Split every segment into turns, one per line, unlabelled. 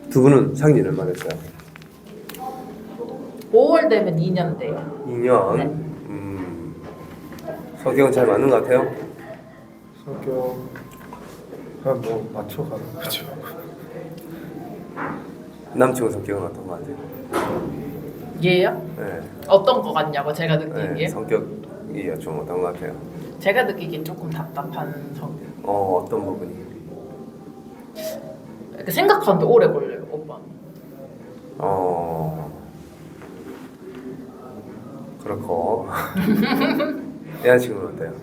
두 분은 사귄 지 얼마 됐어요?
5월 되면 2년 돼요.
2년.
네.
성격은 잘 맞는 것 같아요?
성격 그냥 뭐 맞춰가는 거죠.
남친구 성격은 어떤 것 같아요?
얘요?
네.
어떤 거 같냐고 제가 느끼기에?
네. 성격이 좀 어떤 것 같아요?
제가 느끼기엔 조금 답답한 성격.
어떤 부분이?
이렇게 생각하는데 오래 걸려요, 오빠는.
그렇고 여자친구는 어때요?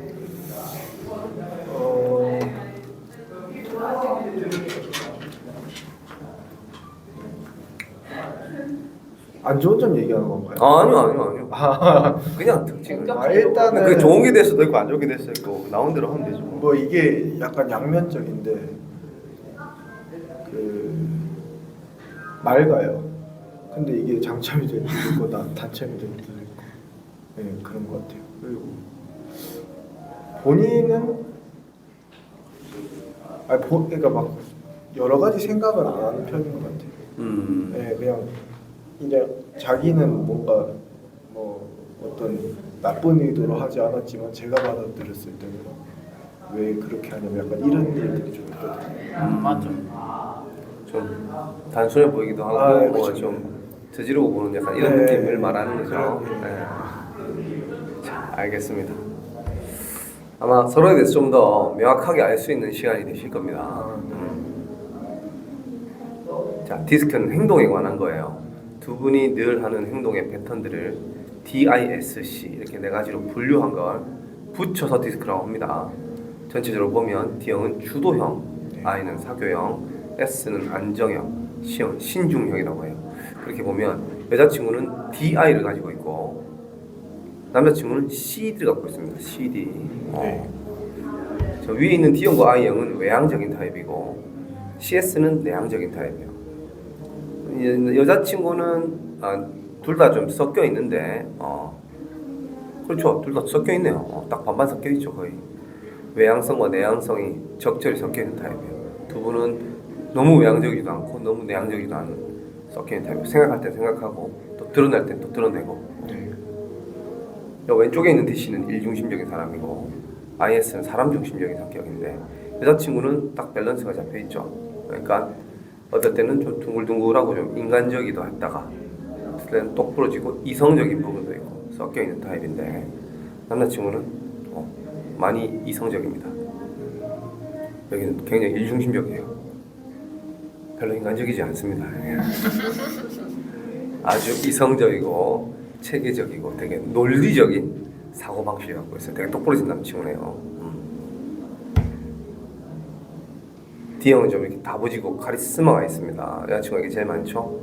안 좋은 점 얘기하는 건가요?
아니요. 그냥 특징을.
일단은
그 좋은 게 될 수도 있고 안 좋은 게 될 수도 있고 나온 대로 하면 되죠.
뭐 이게 약간 양면적인데 그 맑아요. 근데 이게 장점이 될 수도 있고 단점이 될 수도 있고 네, 그런 것 같아요. 그리고 본인은 그러니까 막 여러 가지 생각을 안 하는 편인 것 같아요. 네, 그냥 이제 자기는 뭔가 뭐 어떤 나쁜 의도로 하지 않았지만 제가 받아들였을 때는 왜 그렇게 하냐면 약간 이런 일들이 좀 있거든요.
맞아.
좀 단순해 보이기도 하고
네,
뭐
그렇죠.
좀 저지르고 보는 약간 이런
네.
느낌을 말하는 거죠.
네.
네. 자, 알겠습니다. 아마 서로에 대해서 좀 더 명확하게 알 수 있는 시간이 되실 겁니다. 자, 디스크는 행동에 관한 거예요. 두 분이 늘 하는 행동의 패턴들을 DISC 이렇게 네 가지로 분류한 걸 붙여서 디스크라고 합니다. 전체적으로 보면 D형은 주도형, I는 사교형, S는 안정형, C형은 신중형이라고 해요. 그렇게 보면 여자친구는 DI를 가지고 있고 남자친구는 CD를 갖고 있습니다. CD.
네.
저 위에 있는 D형과 I형은 외향적인 타입이고 CS는 내향적인 타입이에요. 여자친구는 둘 다 좀 섞여 있는데 그렇죠. 둘 다 섞여 있네요. 딱 반반 섞여 있죠 거의. 외향성과 내향성이 적절히 섞여 있는 타입이에요. 두 분은 너무 외향적이지도 않고 너무 내향적이지도 않은 섞여 있는 타입이에요. 생각할 땐 생각하고 또 드러낼 땐 또 드러내고.
네.
왼쪽에 있는 D씨는 일중심적인 사람이고 IS는 사람 중심적인 성격인데 여자친구는 딱 밸런스가 잡혀 있죠. 그러니까 어떨 때는 좀 둥글둥글하고 좀 인간적이기도 했다가 어떨 때는 똑부러지고 이성적인 부분도 있고 섞여 있는 타입인데 남자친구는 많이 이성적입니다. 여기는 굉장히 일중심적이에요. 별로 인간적이지 않습니다. 아주 이성적이고 체계적이고 되게 논리적인 사고방식을 갖고 있어요. 되게 똑부러진 남친구네요. D형은 좀 이렇게 다부지고 카리스마가 있습니다. 여자친구가 이게 제일 많죠.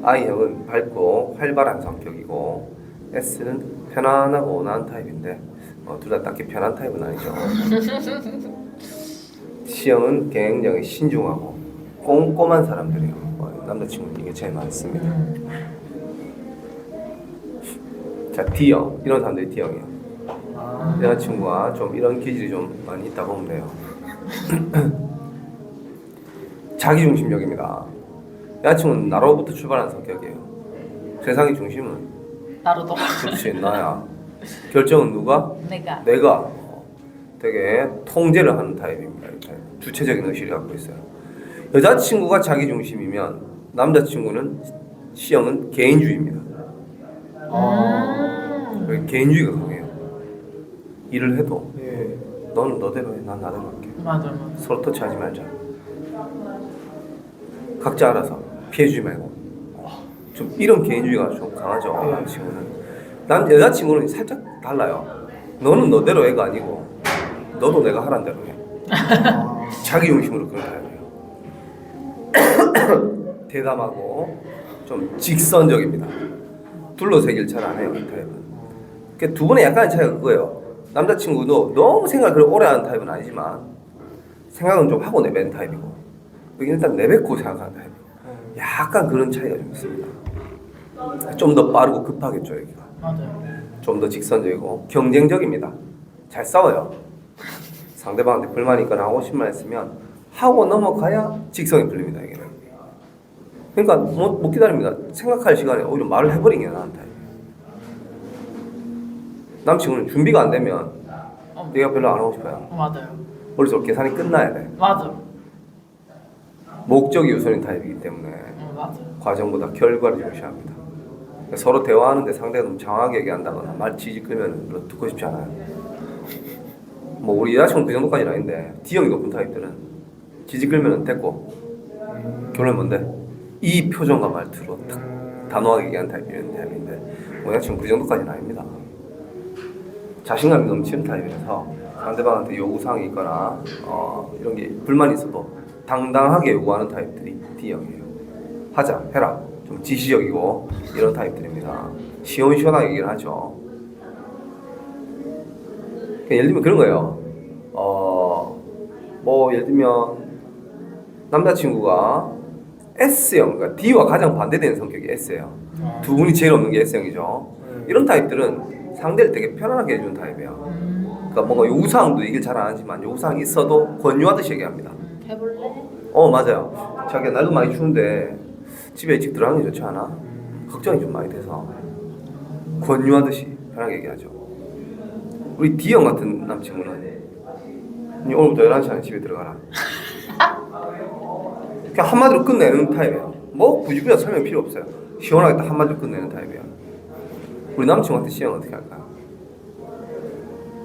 I형은 밝고 활발한 성격이고 S는 편안하고 온화한 타입인데 둘 다 딱히 편한 타입은 아니죠. C형은 굉장히 신중하고 꼼꼼한 사람들이에요. 남자친구는 이게 제일 많습니다. 자, D형 이런 사람들이 D형이에요. 여자친구가 좀 이런 기질이 좀 많이 있다 보면 돼요. 자기중심적입니다. 여자친구는 나로부터 출발하는 성격이에요. 세상의 중심은
나로도.
그렇지 나야. 결정은 누가?
내가.
되게 통제를 하는 타입입니다. 이렇게 주체적인 의식을 갖고 있어요. 여자친구가 자기중심이면 남자친구는 C형은 개인주의입니다. 개인주의가 강해요. 일을 해도
네.
너는 너대로 해, 난 나대로 할게.
맞아.
서로 터치하지 말자. 각자 알아서 피해주지 말고. 좀 이런 개인주의가 좀 강하죠. 남자친구는. 여자친구는 살짝 달라요. 너는 너대로 해가 아니고 너도 내가 하란 대로 해. 자기 중심으로 그런 타입이에요. 대담하고 좀 직선적입니다. 둘러새기를 잘 안 해요. 이 타입은. 그러니까 두 분의 약간의 차이가 그거예요. 남자친구도 너무 생각을 오래 하는 타입은 아니지만 생각은 좀 하고 내뱉는 타입이고 여기 일단 내뱉고 생각하는 타입이고 약간 그런 차이가 좀 있습니다. 좀 더 빠르고 급하겠죠 여기가.
맞아요.
좀 더 직선적이고 경쟁적입니다. 잘 싸워요. 상대방한테 불만이 있거나 하고 싶은 말 했으면 하고 넘어가야 직성이 풀립니다. 여기는. 그러니까 못 기다립니다. 생각할 시간에 오히려 말을 해버리는 게 나은 타입이에요. 남친구는 준비가 안 되면 내가 별로 안 하고 싶어요.
맞아요.
머릿속 계산이 끝나야 돼.
맞아.
목적이 우선인 타입이기 때문에
맞아.
과정보다 결과를 중시합니다. 그러니까 서로 대화하는데 상대가 너무 장하게 얘기한다거나 말 지지 끌면 별로 듣고 싶지 않아요. 뭐 우리 여자친구는 그 정도까지는 아닌데 D형이 높은 타입들은 지지 끌면 됐고 결론은 뭔데? 이 표정과 말투로 딱 단호하게 얘기하는 타입이런 타입인데 뭐 여자친구는 그 정도까지는 아닙니다. 자신감이 넘치는 타입이라서 상대방한테 요구사항이 있거나 이런 게 불만이 있어도 당당하게 요구하는 타입들이 D형이에요. 하자, 해라. 좀 지시적이고 이런 타입들입니다. 시원시원하게 얘기를 하죠. 예를 들면 그런 거예요. 뭐 예를 들면 남자친구가 S형, 그러니까 D와 가장 반대되는 성격이 S예요. 두 분이 제일 없는 게 S형이죠. 이런 타입들은 상대를 되게 편안하게 해주는 타입이에요. 그러니까 뭔가 요구사항도 얘기를 잘 안 하지만 요구사항이 있어도 권유하듯이 얘기합니다.
해볼래?
맞아요. 자기가 날도 많이 추운데 집에 일찍 들어가는 게 좋지 않아? 걱정이 좀 많이 돼서 권유하듯이 편하게 얘기하죠. 우리 D형 같은 남친구는 오늘부터 11시 안에 집에 들어가라. 그냥 한마디로 끝내는 타입이에요. 뭐 굳이 설명 필요 없어요. 시원하게 딱 한마디로 끝내는 타입이에요. 우리 남친한테 C형 어떻게 할까요?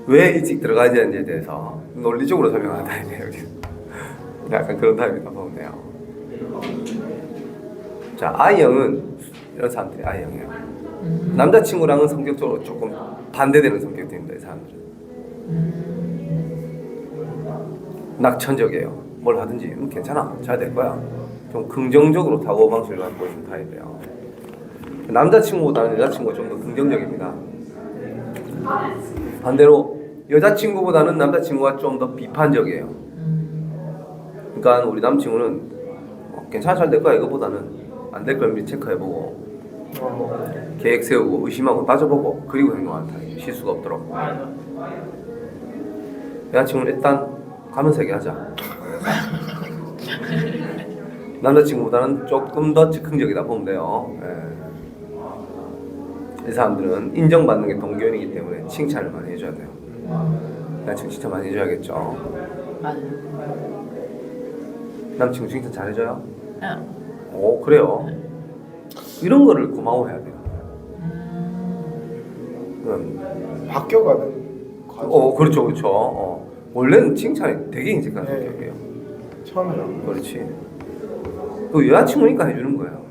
왜 일찍 들어가야 되는지에 대해서 논리적으로 설명하는 타입이에요. 약간 그런 타입이다 보면 돼요. 자, I형은 이런 사람들이 I형이에요. 남자친구랑은 성격적으로 조금 반대되는 성격들입니다. 이 사람들은 낙천적이에요. 뭘 하든지 괜찮아, 잘 될 거야. 좀 긍정적으로 사고방식을 갖고 있는 타입이에요. 남자친구보다는 여자친구가 좀 더 긍정적입니다. 반대로 여자친구보다는 남자친구가 좀 더 비판적이에요. 그러니까 우리 남친구는 괜찮아, 잘 될 거야 이거보다는 안 될 걸 미리 체크해보고 계획 세우고 의심하고 따져보고 그리고 행동하는 타입. 실수가 없도록. 여자친구는 일단 가면서 얘기하자. 남자친구보다는 조금 더 즉흥적이다 보면 돼요. 이 사람들은 인정받는 게 동기원이기 때문에 칭찬을 많이 해줘야 돼요. 남친구 칭찬 많이 해줘야겠죠.
맞아.
남친구 칭찬 잘해줘요?
응.
오, 그래요. 이런 거를 고마워해야 돼요.
바뀌어가는 과정.
그렇죠, 그렇죠. 원래는 칭찬이 되게 인색한 성격이에요.
처음이랑.
그렇지. 그 여자친구니까 해주는 거예요.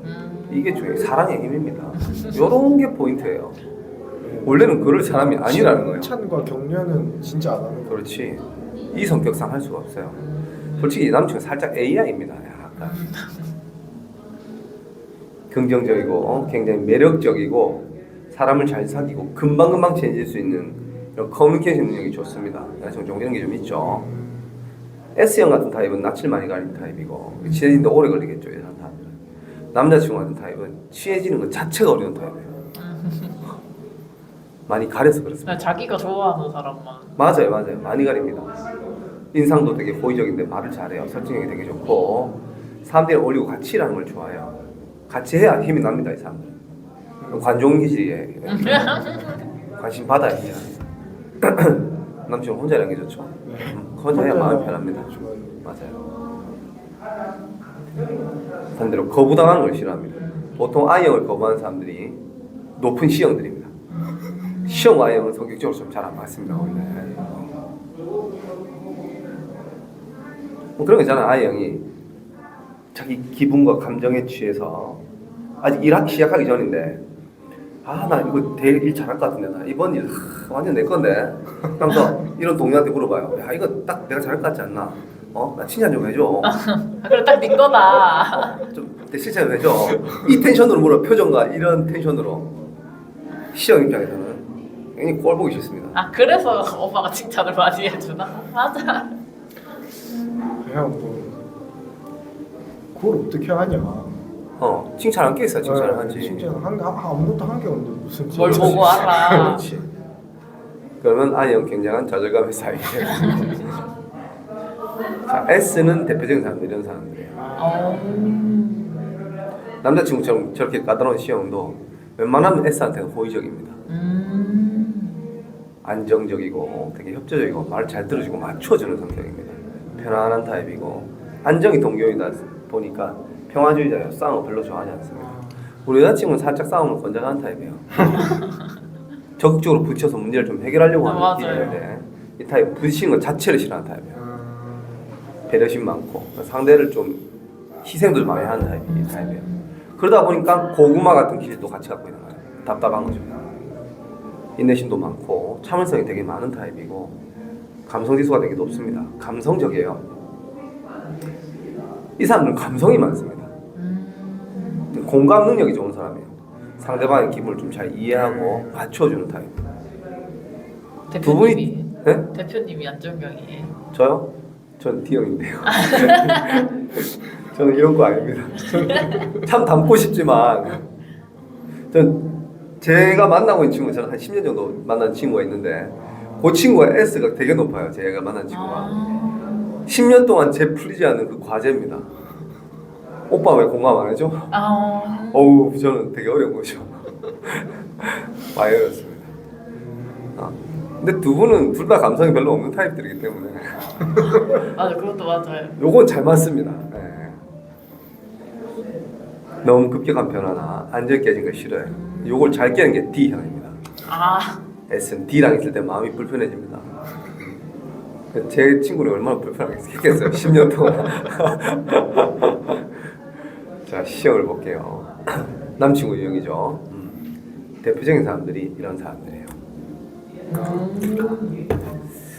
이게 중요해요. 사랑의 힘입니다. 이런 게 포인트예요. 원래는 그럴 사람이 아니라는 거예요.
칭찬과 격려는 진짜 안 하는 거예요.
그렇지. 이 성격상 할 수가 없어요. 솔직히 이 남친은 살짝 AI입니다. 약간 긍정적이고 굉장히 매력적이고 사람을 잘 사귀고 금방금방 친해질 수 있는 이런 커뮤니케이션 능력이 좋습니다. 좀 이런 게 좀 있죠. S형 같은 타입은 낯을 많이 가리는 타입이고 친해지는데 오래 걸리겠죠. 이런 사람들은. 남자친구 같은 타입은 친해지는 것 자체가 어려운 타입이에요. 많이 가려서 그렇습니다.
자기가 좋아하는 사람만.
맞아요, 맞아요. 많이 가립니다. 인상도 되게 호의적인데 말을 잘해요. 설득력이 되게 좋고 사람들이 어울리고 같이 일하는 걸 좋아해요. 같이 해야 힘이 납니다, 이 사람들은. 관종 기질이에요. 관심 받아야죠. 남친은 혼자 일하는 게 좋죠. 혼자 해야 마음이 편합니다. 맞아요. 반대로 거부당하는 걸 싫어합니다. 보통 I형을 거부하는 사람들이 높은 C형들입니다. C형 I형은 성격적으로 좀 잘 안 맞습니다. 원래. 뭐 그런 거 있잖아. I형이 자기 기분과 감정에 취해서 아직 일 시작하기 전인데 나 이거 되게 일 잘할 것 같은데 나 이번 일 완전 내 건데 그러면서 이런 동료한테 물어봐요. 야 이거 딱 내가 잘할 것 같지 않나? 나 칭찬 좀 해줘.
그래 딱 네 거다.
좀 칭찬 좀 해줘. 이 텐션으로 물어. 표정과 이런 텐션으로. C형 입장에서는 굉장히 꼴 보기 싫습니다.
그래서 오빠가 칭찬을 많이 해주나? 맞아.
그냥 뭐 그걸 어떻게 하냐.
칭찬 안 깨있어. 칭찬을 하지.
칭찬 아무것도 한 게 없는데 무슨
뭘 보고 알아.
그렇지.
그러면 I형 굉장한 좌절감의 사이에. 자, S는 대표적인 사람들 이런 사람들이에요. 남자친구처럼 저렇게 까다로운 C형도 웬만하면 S한테는 호의적입니다. 안정적이고 되게 협조적이고 말 잘 들어주고 맞춰주는 성격입니다. 편안한 타입이고 안정이 동경이다 보니까 평화주의자예요. 싸움을 별로 좋아하지 않습니다. 우리 여자친구는 살짝 싸움을 권장하는 타입이에요. 적극적으로 붙여서 문제를 좀 해결하려고 하는
맞아요.
타입인데 이 타입 부딪히는 것 자체를 싫어하는 타입이에요. 배려심 많고 상대를 좀 희생도 많이 하는 타입이에요. 그러다 보니까 고구마 같은 기질도 같이 갖고 있는 거예요. 답답한 거죠. 인내심도 많고 참을성이 되게 많은 타입이고 감성지수가 되게 높습니다. 감성적이에요. 이 사람들은 감성이 많습니다. 공감 능력이 좋은 사람이에요. 상대방의 기분을 좀 잘 이해하고 맞춰주는 타입. 두 분이
대표님이
네?
대표님이 안정경이에요.
저요? 전 D형인데요. 저는 이런 거 아닙니다. 참 닮고 싶지만 전 제가 만나고 있는 친구 저는 한 10년 정도 만난 친구가 있는데 그 친구가 S가 되게 높아요. 제가 만난 친구가 10년 동안 제 풀리지 않는 그 과제입니다. 오빠 왜 공감 안 해줘? 어우 저는 되게 어려운 거죠. 많이 어렵습니다. 근데 두 분은 둘 다 감성이 별로 없는 타입들이기 때문에
맞아, 그것도 맞아요.
요건 잘 맞습니다. 네. 너무 급격한 변화나 안정 깨진 걸 싫어해요. 요걸 잘 깨는 게 D형입니다. S는 D랑 있을 때 마음이 불편해집니다. 제 친구는 얼마나 불편하겠어요. 10년 동안. 자, C형을 볼게요. 남친구 유형이죠. 대표적인 사람들이 이런 사람들이에요.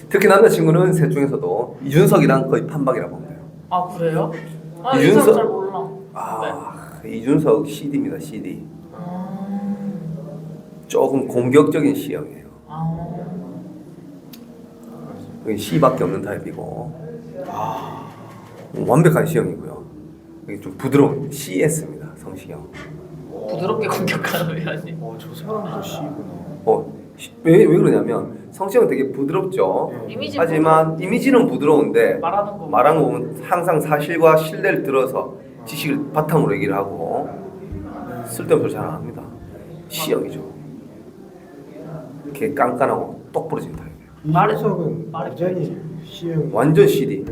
특히 남자친구는 셋 중에서도 이준석이랑 거의 판박이라 보면 돼요.
그래요?
이준석?
이준석 잘 몰라.
이준석 CD입니다. CD. 조금 공격적인 C형이에요. 여기 C밖에 없는 타입이고 완벽한 C형이고요. 여기 좀 부드러운 CS입니다. 성시경.
부드럽게 공격하는 위원님.
저 사람도 C구나.
왜 그러냐면 성시경은 되게 부드럽죠.
이미지
하지만 이미지는 부드러운데
말하는 거
보면 항상 사실과 신뢰를 들어서 지식을 바탕으로 얘기를 하고 쓸데없는 소리 잘 안 합니다. C형이죠. 이렇게 깐깐하고 똑부러진 타입이에요.
이준석은 완전히 C형.
완전 CD.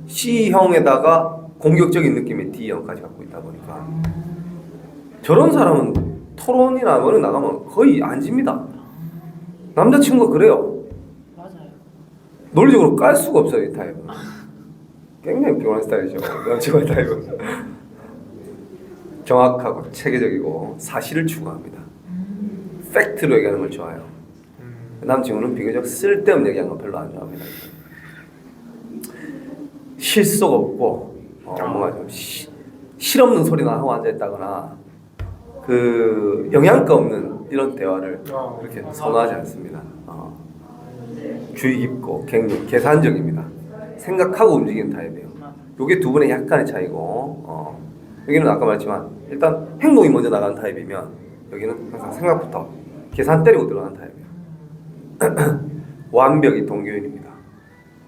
C형에다가 공격적인 느낌의 D형까지 갖고 있다 보니까 저런 사람은 토론이나 뭐는 나가면 거의 안 집니다. 남자친구가 그래요.
맞아요.
논리적으로 깔 수가 없어요. 이 타입은 굉장히 피곤한 스타일이죠. 남친구의 타입은 정확하고 체계적이고 사실을 추구합니다. 팩트로 얘기하는 걸 좋아해요. 남친구는 비교적 쓸데없는 얘기하는 건 별로 안 좋아합니다. 실속 없고 뭔가 좀 실없는 소리나 하고 앉아있다거나 그 영양가 없는 이런 대화를 그렇게 선호하지 않습니다. 주의 깊고 갱년, 계산적입니다. 생각하고 움직이는 타입이에요. 이게 두 분의 약간의 차이고 여기는 아까 말했지만 일단 행동이 먼저 나가는 타입이면 여기는 항상 생각부터 계산 때리고 들어가는 타입이에요. 완벽이 동교인입니다.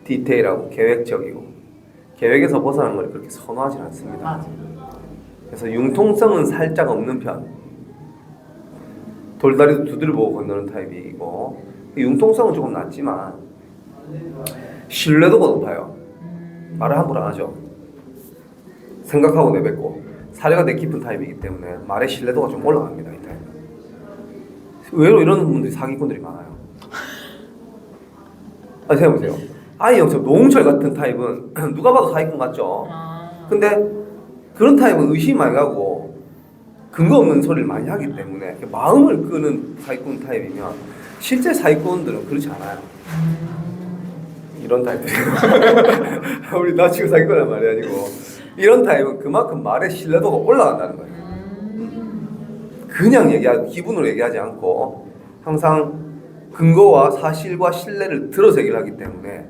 디테일하고 계획적이고 계획에서 벗어나는 걸 그렇게 선호하지 않습니다. 그래서 융통성은 살짝 없는 편. 돌다리도 두드려 보고 건너는 타입이고 융통성은 조금 낮지만 신뢰도가 높아요. 말을 함부로 안 하죠. 생각하고 내뱉고 사려가 되게 깊은 타입이기 때문에 말의 신뢰도가 좀 올라갑니다. 이 타입. 의외로 이런 분들이 사기꾼들이 많아요. 생각해보세요. I형처럼 노홍철 같은 타입은 누가 봐도 사기꾼 같죠. 근데 그런 타입은 의심이 많이 가고 근거 없는 소리를 많이 하기 때문에 마음을 끄는 사기꾼 타입이면 실제 사기꾼들은 그렇지 않아요. 이런 타입들이 우리 나 지금 사기꾼이란 말이 아니고 이런 타입은 그만큼 말의 신뢰도가 올라간다는 거예요. 그냥 얘기하고 기분으로 얘기하지 않고 항상 근거와 사실과 신뢰를 들어서 얘기를 하기 때문에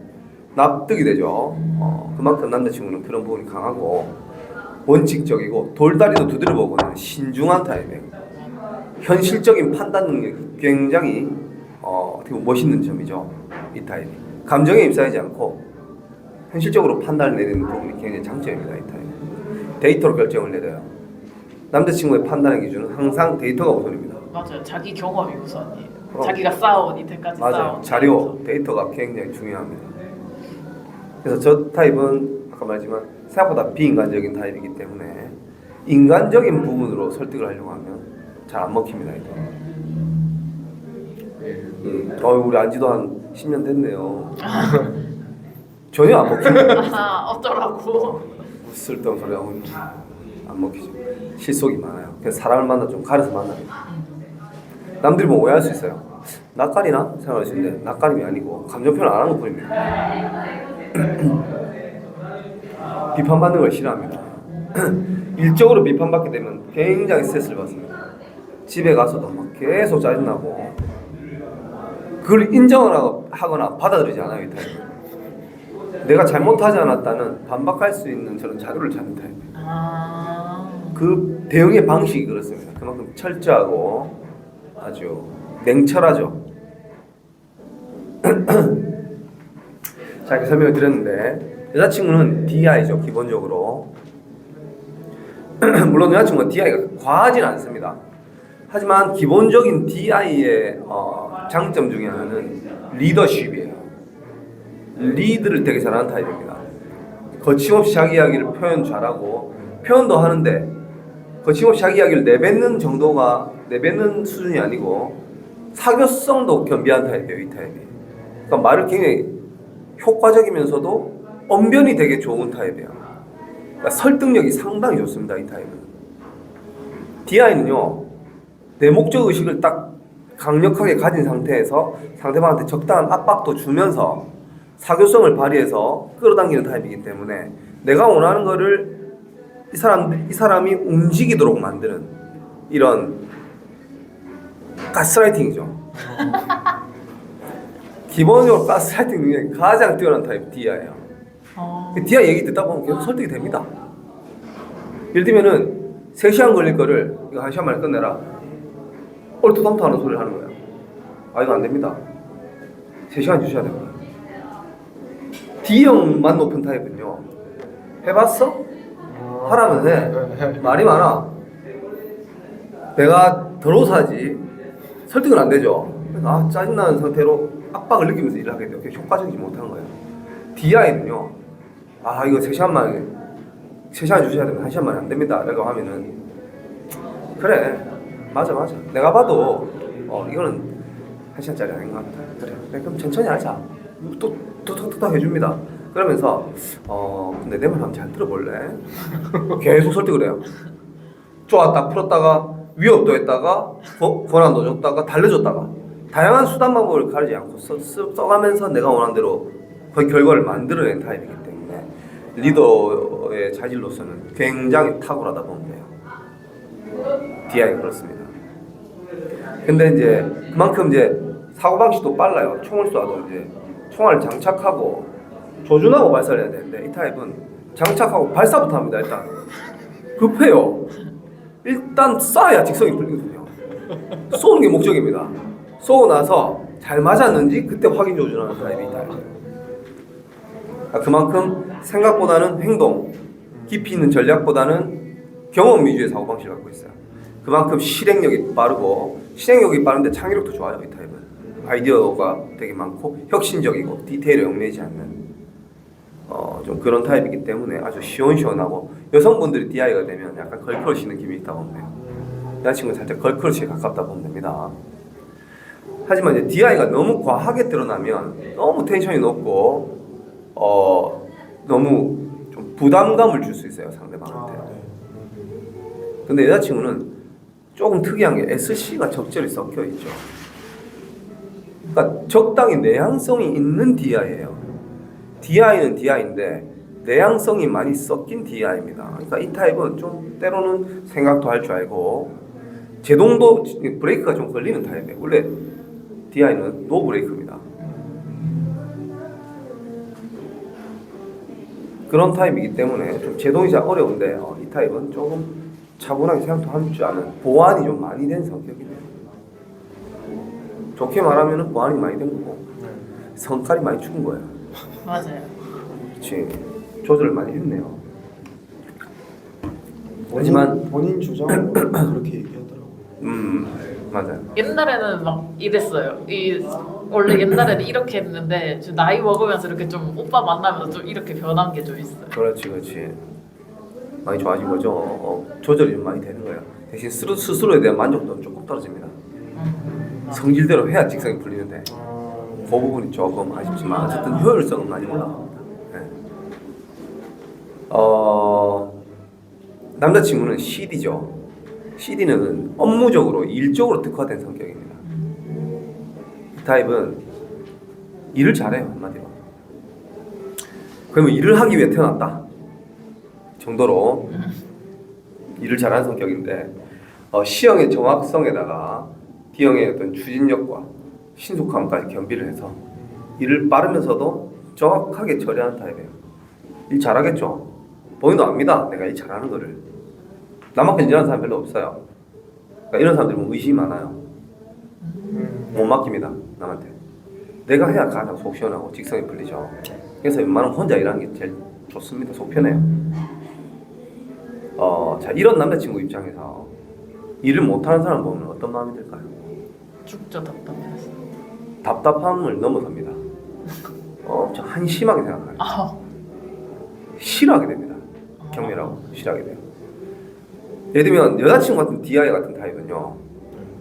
납득이 되죠. 그만큼 남자친구는 그런 부분이 강하고 원칙적이고 돌다리도 두드려보고는 신중한 타입이에요. 현실적인 판단 능력이 굉장히 어떻게 보면 멋있는 점이죠. 이 타입이 감정에 휩싸이지 않고 현실적으로 판단을 내리는 부분이 굉장히 장점입니다. 이 타입 데이터로 결정을 내려요. 남자친구의 판단의 기준은 항상 데이터가 우선입니다.
맞아요. 자기 경험이 우선이에요.
그럼.
자기가 쌓아온 이때까지
맞아요.
쌓아온
자료, 데이터가 굉장히 중요합니다. 그래서 저 타입은 아까 말했지만 생각보다 비인간적인 타입이기 때문에 인간적인 부분으로 설득을 하려고 하면 잘 안 먹힙니다. 우리 안지도 한 10년 됐네요. 전혀 안 먹힙니다.
아, 어쩌라고.
쓸데없는 소리 하고 안 먹히죠. 실속이 많아요. 그래서 사람을 만나 좀 가려서 만납니다. 남들이 뭐 오해할 수 있어요. 낯가리나 생각할 수 있는데 낯가림이 아니고 감정 표현 안 하는 것 뿐입니다. 비판받는 걸 싫어합니다. 일적으로 비판받게 되면 굉장히 스트레스를 받습니다. 집에 가서도 막 계속 짜증나고 그걸 인정을 하거나 받아들이지 않아요. 이 타입은. 내가 잘못하지 않았다는 반박할 수 있는 저런 자료를 찾는 타입이에요. 그 대응의 방식이 그렇습니다. 그만큼 철저하고 아주 냉철하죠. 자, 이렇게 설명을 드렸는데 여자친구는 DI죠. 기본적으로 물론 여자친구가 DI가 과하진 않습니다. 하지만 기본적인 DI의 장점 중에 하나는 리더십이에요. 리드를 되게 잘하는 타입입니다. 거침없이 자기 이야기를 표현 잘하고 표현도 하는데 거침없이 자기 이야기를 내뱉는 수준이 아니고 사교성도 겸비한 타입이에요. 이 타입이. 그러니까 말을 굉장히 효과적이면서도 언변이 되게 좋은 타입이에요. 그러니까 설득력이 상당히 좋습니다. 이 타입은. DI는요. 내 목적 의식을 딱 강력하게 가진 상태에서 상대방한테 적당한 압박도 주면서 사교성을 발휘해서 끌어당기는 타입이기 때문에 내가 원하는 거를 이 사람이 움직이도록 만드는 이런 가스라이팅이죠. 기본적으로 가스라이팅 능력이 가장 뛰어난 타입 DI예요. DI 얘기 듣다 보면 계속 설득이 됩니다. 예를 들면은 3시간 걸릴 거를 이거 1시간 만에 끝내라. 얼토당토하는 소리를 하는 거예요. 아, 이거 안 됩니다. 3시간 주셔야 됩니다. D형만 높은 타입은요. 해봤어? 하라면 해. 말이 많아. 내가 더러워서 하지. 설득은 안 되죠. 아, 짜증나는 상태로 압박을 느끼면서 일을 하게 돼요. 그게 효과적이지 못한 거예요. DI는요. 아, 이거 3시간 주셔야 되면 1시간 만에 안 됩니다. 라고 하면은 그래. 맞아. 내가 봐도 이거는 1시간짜리 아닌 것 같아. 그래, 그럼 천천히 하자. 또 톡톡톡 해줍니다. 그러면서 근데 내 말 한번 잘 들어볼래? 계속 설득을 해요. 좋았다 풀었다가 위협도 했다가 권한도 줬다가 달래줬다가 다양한 수단 방법을 가리지 않고 써가면서 내가 원하는 대로 거의 결과를 만들어낸 타입이기 때문에 리더의 자질로서는 굉장히 탁월하다 보면 돼요. DI가 그렇습니다. 근데 이제 그만큼 이제 사고방식도 빨라요. 총을 쏴도 이제 총알을 장착하고 조준하고 발사를 해야 되는데 이 타입은 장착하고 발사부터 합니다. 일단 급해요. 일단 쏴야 직성이 풀리거든요. 쏘는 게 목적입니다. 쏘고 나서 잘 맞았는지 그때 확인 조준하는 타입이 있다. 그만큼 생각보다는 행동, 깊이 있는 전략보다는 경험 위주의 사고방식을 갖고 있어요. 그만큼 실행력이 빠르고 실행력이 빠른데 창의력도 좋아요. 이 타입은 아이디어가 되게 많고 혁신적이고 디테일에 얽매이지 않는 좀 그런 타입이기 때문에 아주 시원시원하고 여성분들이 DI가 되면 약간 걸크러쉬는 기분이 있다고 보면 돼요. 여자친구는 살짝 걸크러쉬에 가깝다 보면 됩니다. 하지만 이제 DI가 너무 과하게 드러나면 너무 텐션이 높고 너무 좀 부담감을 줄 수 있어요, 상대방한테. 근데 여자친구는 조금 특이한 게 SC가 적절히 섞여 있죠. 그러니까 적당히 내향성이 있는 DI예요. DI는 DI인데 내향성이 많이 섞인 DI입니다. 그러니까 이 타입은 좀 때로는 생각도 할 줄 알고 제동도 브레이크가 좀 걸리는 타입이에요. 원래 DI는 노 브레이크입니다. 그런 타입이기 때문에 좀 제동이 잘 어려운데 이 타입은 조금 차분하게 생각도 할 줄 아는 보완이 좀 많이 된 성격이네요. 좋게 말하면 보완이 많이 된 거고 성깔이 많이 죽은 거예요.
맞아요.
그렇지. 조절을 많이 했네요. 하지만
본인 주장으로 그렇게 얘기하더라고요.
맞아요.
옛날에는 막 이랬어요. 원래 옛날에는 이렇게 했는데 좀 나이 먹으면서 이렇게 좀 오빠 만나면서 좀 이렇게 변한 게 좀 있어요.
그렇지. 많이 좋아진 거죠. 조절이 좀 많이 되는 거예요. 대신 스스로에 대한 만족도는 조금 떨어집니다. 성질대로 해야 직성이 풀리는데 그 부분이 조금 아쉽지만 어쨌든 효율성은 많이 올라갑니다. 네. 남자친구는 CD죠. CD는 업무적으로 일적으로 특화된 성격입니다. 이 타입은 일을 잘해요, 한마디로. 그러면 일을 하기 위해 태어났다 정도로 일을 잘하는 성격인데 C형의 정확성에다가 D형의 어떤 추진력과 신속함까지 겸비를 해서 일을 빠르면서도 정확하게 처리하는 타입이에요. 일 잘하겠죠? 본인도 압니다. 내가 일 잘하는 거를. 남한테 일하는 사람 별로 없어요. 그러니까 이런 사람들은 뭐 의심이 많아요. 못 맡깁니다, 남한테. 내가 해야 가장 속 시원하고 직성이 풀리죠. 그래서 웬만하면 혼자 일하는 게 제일 좋습니다. 속 편해요. 자, 이런 남자친구 입장에서 일을 못하는 사람 보면 어떤 마음이 들까요?
죽죠, 답답해서.
답답함을 넘어섭니다. 좀 한심하게 생각해요.
아,
싫어하게 됩니다. 경멸하고 싫어하게 돼요. 예를 들면 여자친구 같은 DI 같은 타입은요,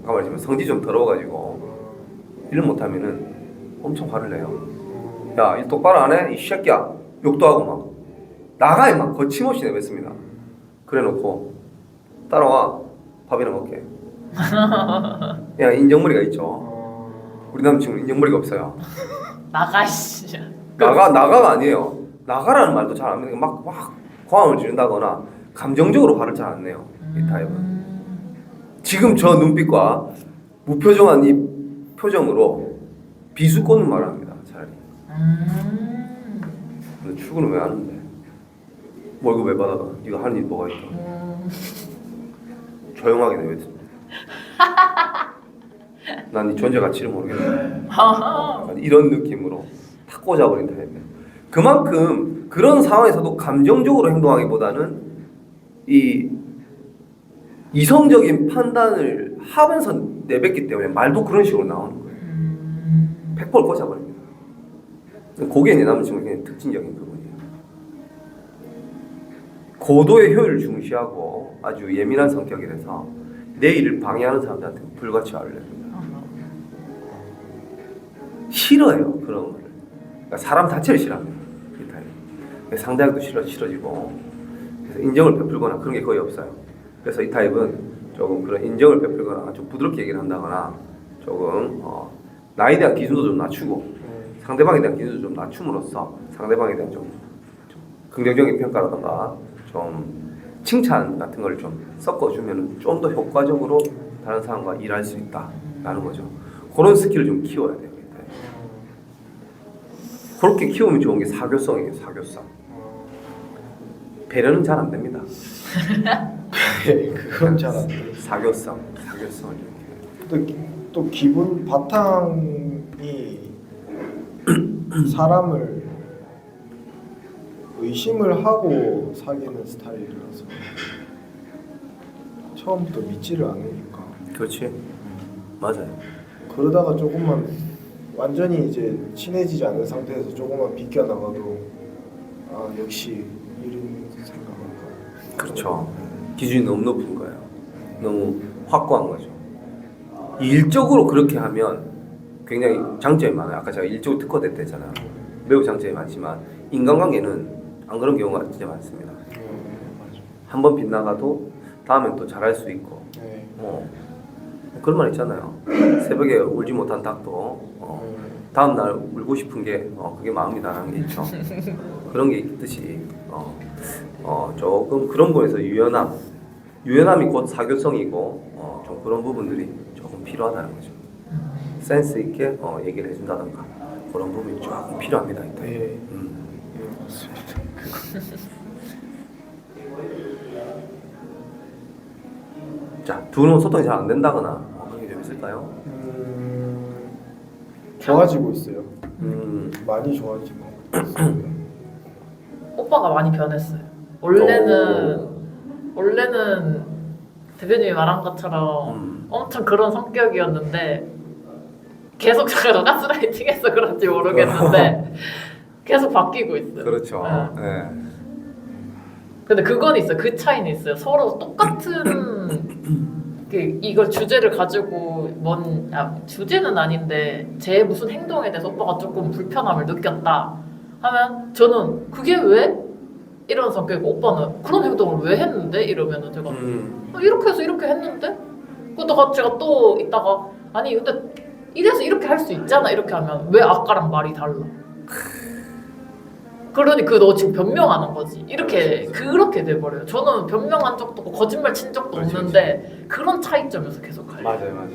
아까 말했지만 성질이 좀 더러워가지고 일을 못하면은 엄청 화를 내요. 야, 일 똑바로 안 해? 이 새끼야. 욕도 하고 막 나가 임마. 거침없이 내뱉습니다. 그래놓고 따라와. 밥이나 먹게. 야, 인정머리가 있죠. 우리 남친구는 인정머리가 없어요.
나가 씨.
나가가 아니에요. 나가라는 말도 잘 안 믿는 막 고함을 지른다거나 감정적으로 화를 잘 안 내요. 이 타입은. 지금 저 눈빛과 무표정한 이 표정으로 비수 꽂는 말을 합니다. 차라리. 근데 출근을 왜 하는데? 월급 왜 받아가? 네가 하는 일 뭐가 있다? 조용하게 내뱉습니다. 난 네 존재 가치를 모르겠네. 약간 이런 느낌으로 탁 꽂아버린 타입이에요. 그만큼 그런 상황에서도 감정적으로 행동하기보다는 이 이성적인 판단을 하면서 내뱉기 때문에 말도 그런 식으로 나오는 거예요. 100% 꽂아버립니다. 그게 내 남자친구의 특징적인 부분이에요. 고도의 효율을 중시하고 아주 예민한 성격이라서 내 일을 방해하는 사람들한테 불같이 화를 냅니다. 싫어요, 그런 거를. 그러니까 사람 자체를 싫어합니다. 이 타입. 상대하기도 싫어지고 그래서 인정을 베풀거나 그런 게 거의 없어요. 그래서 이 타입은 조금 그런 인정을 베풀거나 좀 부드럽게 얘기를 한다거나 조금 나에 대한 기준도 좀 낮추고 상대방에 대한 기준도 좀 낮춤으로써 상대방에 대한 좀 긍정적인 평가라든가 좀 칭찬 같은 걸 좀 섞어주면 좀 더 효과적으로 다른 사람과 일할 수 있다라는 거죠. 그런 스킬을 좀 키워야 돼요. 그렇게 키우면 좋은 게 사교성이에요. 사교성. 배려는 잘 안 됩니다.
그건 잘 안 돼요.
사교성을 이렇게.
또 기본 바탕이 사람을 의심을 하고 사귀는 스타일이라서 처음부터 믿지를 않으니까.
그렇지. 맞아요.
그러다가 조금만 완전히 이제 친해지지 않은 상태에서 조금만 비껴나가도 아 역시 이런 생각할까.
그렇죠. 기준이 너무 높은 거예요. 너무 확고한 거죠. 일적으로 그렇게 하면 굉장히 장점이 많아요. 아까 제가 일적으로 특화됐다잖아요. 매우 장점이 많지만 인간관계는 안 그런 경우가 진짜 많습니다. 한 번 빗나가도 다음엔 또 잘할 수 있고
네.
그런 말 있잖아요. 새벽에 울지 못한 닭도 다음 날 울고 싶은 게 그게 마음이다라는 게 있죠. 그런 게 있듯이 조금 그런 부분에서 유연함이 곧 사교성이고 좀 그런 부분들이 조금 필요하다는 거죠. 센스 있게 얘기를 해준다던가 그런 부분이 조금 필요합니다. 이때.
네. 네, 맞습니다.
자, 두 분은 소통이 잘 안 된다거나 그런 게 좀 있을까요?
좋아지고 있어요. 많이 좋아지고 있어요.
오빠가 많이 변했어요. 원래는 원래는 대표님이 말한 것처럼 엄청 그런 성격이었는데 계속 제가 가스라이팅해서 그런지 모르겠는데 계속 바뀌고 있어요.
그렇죠.
네.
네.
근데 그건 있어요. 그 차이는 있어요. 서로 똑같은 이걸 주제를 가지고 주제는 아닌데 제 무슨 행동에 대해서 오빠가 조금 불편함을 느꼈다 하면 저는 그게 왜? 이런 성격이고 오빠는 그런 행동을 왜 했는데? 이러면은 제가 이렇게 해서 이렇게 했는데? 그러다가 제가 또 이따가 아니 근데 이래서 이렇게 할 수 있잖아 이렇게 하면 왜 아까랑 말이 달라? 그러니 너 지금 변명하는 거지. 그렇게 돼버려요. 저는 변명한 적도 없고 거짓말 친 적도 없는데 그런 차이점에서 계속 가요.
맞아요.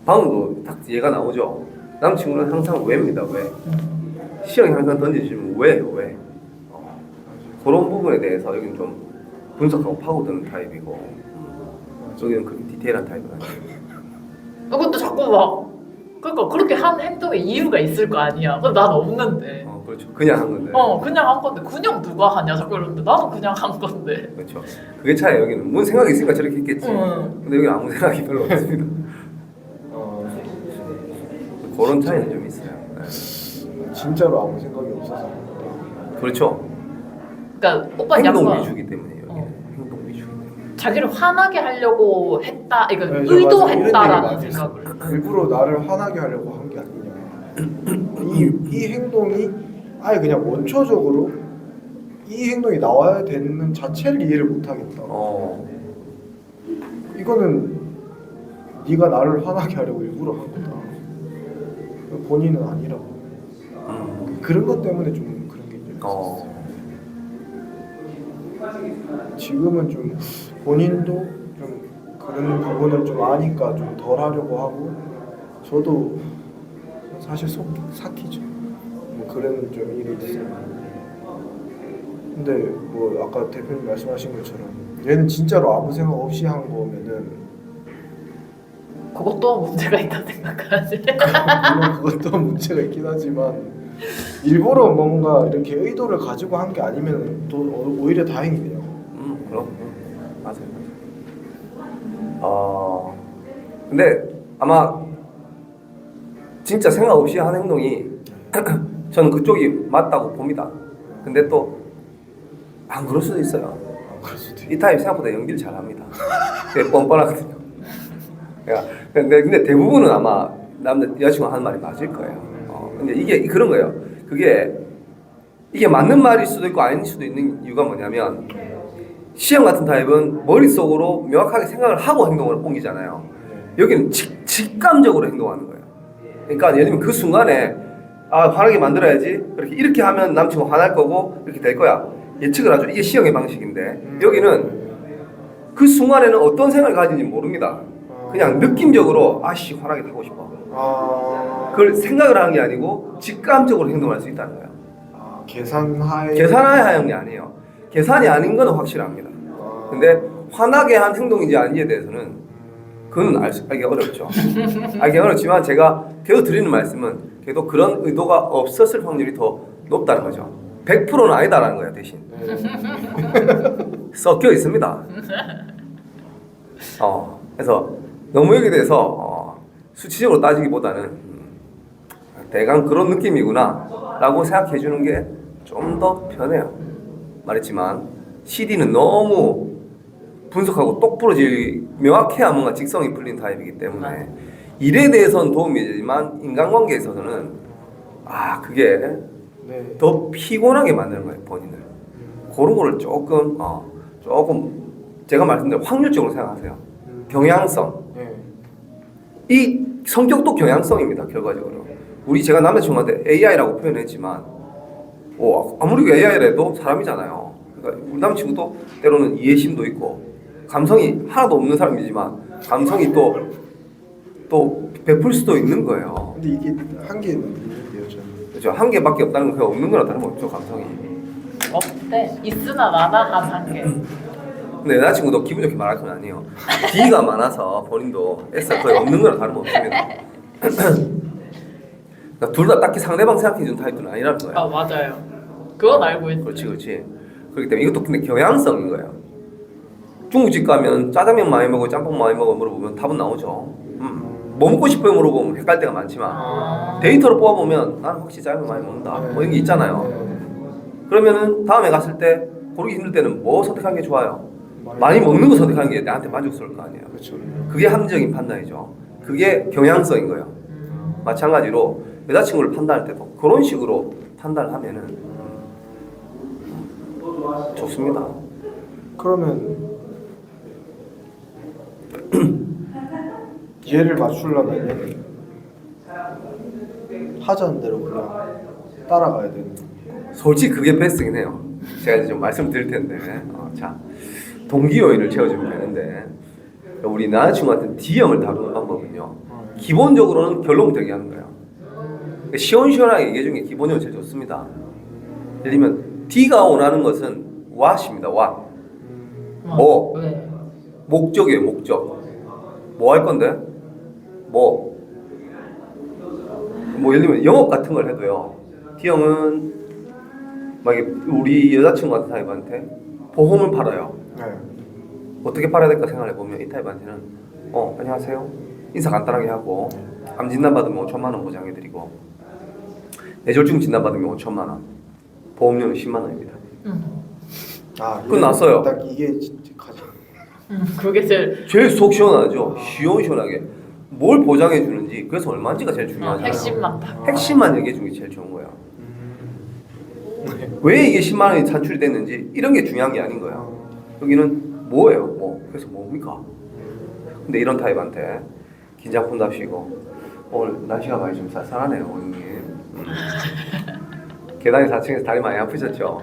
방금도 딱 얘가 나오죠. 남친구는 항상 왜입니다. 왜? 시험이 항상 던져주시면 왜요? 왜? 그런 부분에 대해서 여기는 좀 분석하고 파고드는 타입이고 여기는 그렇게 디테일한 타입은 아니에요.
근데 자꾸 그러니까 그렇게 한 행동에 이유가 있을 거 아니야. 근데 난 없는데.
그렇죠. 그냥 한 건데.
그냥 한 건데 그냥 누가 하냐 자꾸 이러는데 나도 그냥 한 건데.
그렇죠. 그게 차이 여기는 뭔 생각이 있으니까 저렇게 했겠지. 근데 여기는 아무 생각이 별로 없습니다. 그런 차이는 좀 있어요. 네.
진짜로 아무 생각이 없어서.
그렇죠.
그러니까 오빠
행동
약간
위주기 때문에 여기는 행동 위주기 때문에.
자기를 화나게 하려고 했다. 이거
네,
의도했다라는 생각을.
일부러 나를 화나게 하려고 한 게 아니냐. 이 행동이 아예 그냥 원초적으로 이 행동이 나와야 되는 자체를 이해를 못 하겠다. 이거는 네가 나를 화나게 하려고 일부러 한 거다. 본인은 아니라고. 그런 것 때문에 좀 그런 게 있었어요. 지금은 좀 본인도 좀 그런 부분을 좀 아니까 좀 덜 하려고 하고 저도 사실 속 삭히죠. 뭐 그런 좀 일이 있어요. 근데 뭐 아까 대표님 말씀하신 것처럼 얘는 진짜로 아무 생각 없이 한 거면은
그것도 문제가 있다 생각하지.
물론 그것도 문제가 있긴 하지만 일부러 뭔가 이렇게 의도를 가지고 한 게 아니면 또 오히려 다행이네요.
그럼 맞아요. 근데 아마 진짜 생각 없이 한 행동이 저는 그쪽이 맞다고 봅니다. 근데 또 안 그럴 수도 있어요.
그럴 수도
이 타입 생각보다 연기를 잘합니다. 되게 뻔뻔하거든요. 근데 대부분은 아마 여자친구가 하는 말이 맞을 거예요. 근데 이게 그런 거예요. 이게 맞는 말일 수도 있고 아닐 수도 있는 이유가 뭐냐면 시험 같은 타입은 머릿속으로 명확하게 생각을 하고 행동을 옮기잖아요. 여기는 직감적으로 행동하는 거예요. 그러니까 예를 들면 그 순간에 화나게 만들어야지 이렇게 하면 남친구 화날 거고 이렇게 될 거야. 예측을 하죠. 이게 시험의 방식인데 여기는 그 순간에는 어떤 생각을 가지는지 모릅니다. 그냥 느낌적으로 화나게 하고 싶어. 그걸 생각을 하는 게 아니고 직감적으로 행동할 수 있다는 거예요. 계산하에 하는 게 아니에요. 계산이 아닌 건 확실합니다. 근데 화나게 한 행동인지 아닌지에 대해서는 그건 알기 어렵죠. 알기 어렵지만 제가 계속 드리는 말씀은 그래도 그런 의도가 없었을 확률이 더 높다는 거죠. 100%는 아니다라는 거예요, 대신. 섞여 있습니다. 그래서 너무 여기에 대해서 수치적으로 따지기보다는 대강 그런 느낌이구나 라고 생각해 주는 게 좀 더 편해요. 말했지만 CD는 너무 분석하고 똑부러질 명확해야 뭔가 직성이 풀린 타입이기 때문에 일에 대해서는 도움이 되지만 인간관계에서는 그게 더 피곤하게 만드는 거예요, 본인을. 그런 거를 조금 제가 말씀드린 확률적으로 생각하세요. 경향성. 이 성격도 경향성입니다, 결과적으로. 제가 남자친구한테 AI라고 표현했지만 아무리 AI라도 사람이잖아요. 그러니까 우리 남자친구도 때로는 이해심도 있고 감성이 하나도 없는 사람이지만 감성이 또 베풀 수도 있는 거예요.
근데 이게 한계는 있는데요, 저는.
그렇죠. 한 개밖에 없다는 건 그냥 없는 거나 다름없죠, 감성이.
없대. 있으나 마나 한 개.
근데 여자친구도 기분 좋게 말할 건 아니에요. D가 많아서 본인도 S가 거의 없는 거나 다름없습니다. 그러니까 둘 다 딱히 상대방 생각해주는 타입은 아니라는 거예요.
맞아요. 그건 알고 있어요.
그렇지. 그렇기 때문에 이것도 근데 경향성인 거예요. 중국집 가면 짜장면 많이 먹어, 짬뽕 많이 먹어 물어보면 답은 나오죠. 뭐 먹고 싶어요 물어보면 헷갈릴 때가 많지만 데이터로 뽑아보면 나는 확실히 짜장면 많이 먹는다. 뭐 이런 게 있잖아요. 그러면은 다음에 갔을 때 고르기 힘들 때는 뭐 선택하는 게 좋아요? 많이 먹는 거 선택하는 게 나한테 만족스러울 거 아니에요.
그렇죠.
그게 합리적인 판단이죠. 그게 경향성인 거예요. 마찬가지로 여자친구를 판단할 때도 그런 식으로 판단을 하면은 좋습니다.
그러면 얘를 맞추려면 하자는 대로 그냥 따라가야 되는 거예요.
솔직히 그게 베스트긴 해요. 제가 이제 좀 말씀드릴 텐데, 자 동기요인을 채워주면 되는데 우리 남자친구한테 D형을 다루는 방법은요. 기본적으로는 결론부터 얘기하는 거예요. 시원시원하게 얘기해 주는 게 기본적으로 제일 좋습니다. 예를 들면 D가 원하는 것은 what입니다. what. 뭐?
왜?
목적이에요. 목적. 뭐 할 건데? 뭐 예를 들면 영업 같은 걸 해도요. D형은 만약에 우리 여자친구 같은 타입한테 보험을 팔아요.
네.
어떻게 팔아야 될까 생각해 보면 이 타입한테는 안녕하세요. 인사 간단하게 하고 암 진단 받으면 5천만 원 보장해 드리고 뇌졸중 진단 받으면 5천만 원. 보험료는 10만 원입니다.
아,
끝났어요.
딱 이게 진짜 가장
그게 제일
제일 속 시원하죠. 시원시원하게 뭘 보장해 주는지 그래서 얼마인지가 제일 중요하잖아요.
핵심만 딱.
핵심만 얘기해 주는 게 제일 좋은 거예요. 왜 이게 10만 원이 산출이 됐는지 이런 게 중요한 게 아닌 거야. 여기는 뭐예요? 뭐 그래서 뭡니까? 근데 이런 타입한테 긴장 푼답시고 오늘 날씨가 많이 좀 쌀쌀하네요, 형님. 계단이 4층에서 다리 많이 아프셨죠?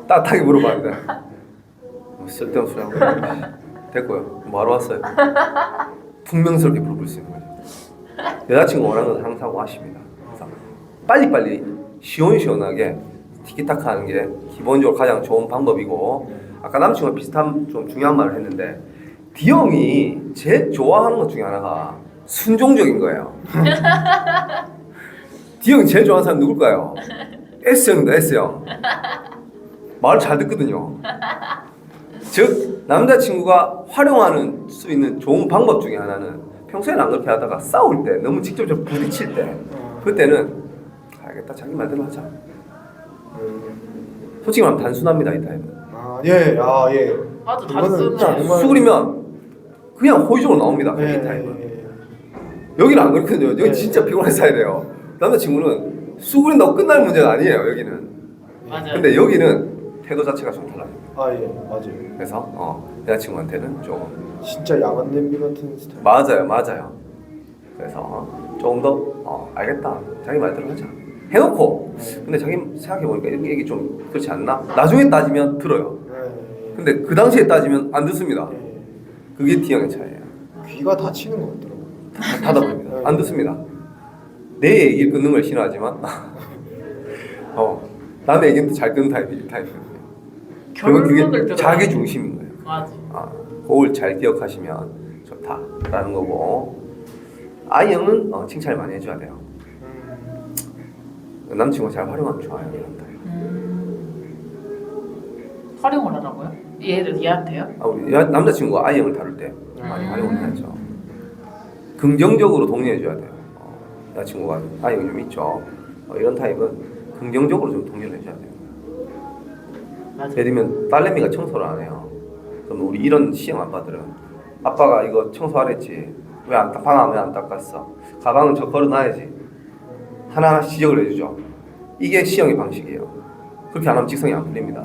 따뜻하게 물어봤는데 뭐 쓸데없는 소리 하고 됐고요. 뭐하러 왔어요? 분명스럽게 물어볼 수 있는 거죠. 여자친구 원하는 건 항상 와십니다. 그래서 빨리빨리 시원시원하게 티키타카 하는 게 기본적으로 가장 좋은 방법이고 아까 남친과 비슷한 좀 중요한 말을 했는데 D형이 제일 좋아하는 것 중에 하나가 순종적인 거예요. D형이 제일 좋아하는 사람 누굴까요? S형입니다. S형. 말 잘 듣거든요. 즉 남자친구가 활용하는 수 있는 좋은 방법 중에 하나는 평소에는 안 그렇게 하다가 싸울 때 너무 직접적으로 부딪힐 때 그때는 알겠다 자기 말대로 하자. 솔직히 말하면 단순합니다 이 타입은.
예.
맞아,
이거는
단순해.
정말-
수그리면 그냥 호의적으로 나옵니다. 이 타입은. 여기는 안 그렇거든요. 여기 진짜 피곤해서 해야 돼요. 남자친구는 수그린다고 끝날 문제가 아니에요. 여기는.
맞아요.
근데 여기는 태도 자체가 좀 달라요.
맞아요.
그래서 여자친구한테는 좀
진짜 야간 냄비 같은 스타일.
맞아요. 그래서 조금 더 알겠다. 자기 말대로 하자. 해놓고 근데 자기 생각해보니까 이런 얘기 좀 그렇지 않나? 나중에 따지면 들어요. 근데 그 당시에 따지면 안 듣습니다. 그게 D형의 차이예요.
귀가 다치는 것 같더라고요.
닫아버립니다. 안 듣습니다. 내 얘기를 끊는 걸 싫어하지만 남의 얘기는 잘 끊는 타입이거든요.
결론을
그게
들어야
자기
돼.
중심인 거예요.
맞아.
그걸 잘 기억하시면 좋다라는 거고 I형은 칭찬을 많이 해줘야 돼요. 남친구가 잘 활용하면 좋아요. 이런 타입.
활용을 하라고요? 얘한테요?
우리 남자친구가 I형을 다룰 때 많이 활용을 해야죠. 긍정적으로 독려해줘야 돼요. 여자친구가 I형이 좀 있죠. 이런 타입은 긍정적으로 좀 독려를 해줘야 돼요.
맞아.
예를 들면 딸내미가 청소를 안 해요. 그럼 우리 이런 C형 아빠들은 아빠가 이거 청소 안 했지? 방 왜 안 닦았어? 가방은 저 걸어놔야지. 하나하나씩 지적을 해주죠. 이게 C형의 방식이에요. 그렇게 안 하면 직성이 안 풀립니다.